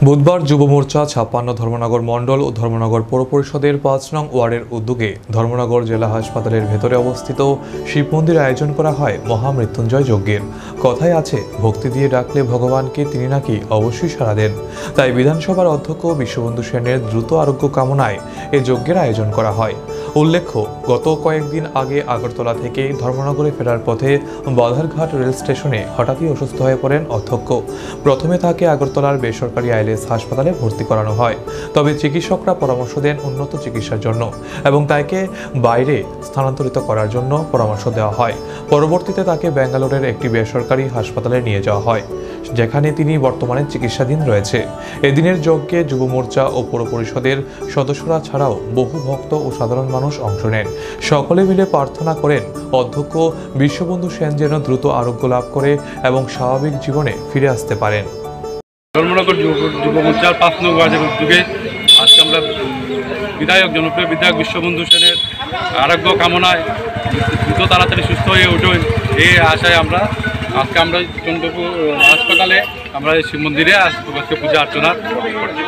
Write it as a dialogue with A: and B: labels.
A: বুধবার যুব মোর্চা ৫৬ ধর্মনগর মণ্ডল ও ধর্মনগর পৌর পরিষদের ৫ নং ওয়ার্ডের উদ্যোগে ধর্মনগর জেলা হাসপাতালের ভেতরে অবস্থিত শিব মন্দিরে আয়োজন করা হয় মহামৃত্যুঞ্জয় যজ্ঞের। কথায় আছে, ভক্তি দিয়ে ডাকলে ভগবানকে তিনি নাকি অবশ্যই সাড়া দেন। তাই বিধানসভার অধ্যক্ষ বিশ্ববন্ধু সেনের দ্রুত আরোগ্য কামনায় এ যজ্ঞের আয়োজন করা হয়। উল্লেখ্য, গত কয়েকদিন আগে আগরতলা থেকে ধর্মনগরে ফেরার পথে বাধারঘাট রেল স্টেশনে হঠাৎই অসুস্থ হয়ে পড়েন অধ্যক্ষ। প্রথমে তাকে আগরতলার বেসরকারি আইএলএস হাসপাতালে ভর্তি করানো হয়, তবে চিকিৎসকরা পরামর্শ দেন উন্নত চিকিৎসার জন্য এবং তাকে বাইরে স্থানান্তরিত করার জন্য পরামর্শ দেওয়া হয়। পরবর্তীতে তাকে ব্যাঙ্গালোরের একটি বেসরকারি হাসপাতালে নিয়ে যাওয়া হয়, যেখানে তিনি বর্তমানে চিকিৎসাধীন রয়েছে। এদিনের যজ্ঞে যুব মোর্চা ও পৌর পরিষদের সদস্যরা ছাড়াও বহু ভক্ত ও সাধারণ মানুষ অংশ নেন। সকলে মিলে প্রার্থনা করেন অধ্যক্ষ বিশ্ববন্ধু সেন যেন দ্রুত আরোগ্য লাভ করে এবং স্বাভাবিক জীবনে ফিরে আসতে পারেন।
B: ধর্মনগর যুব মোর্চার ৫ নং ওয়ার্ডের উদ্যোগে আজকে আমরা জনপ্রিয় বিধায়ক বিশ্ববন্ধু সেনের আরোগ্য কামনায় দ্রুত তাড়াতাড়ি সুস্থ হয়ে উঠুন এই আশায় আজকে আমরা চন্দ্রপুর হাসপাতালে আমরা শিব মন্দিরে আজকে পূজা অর্চনা করি।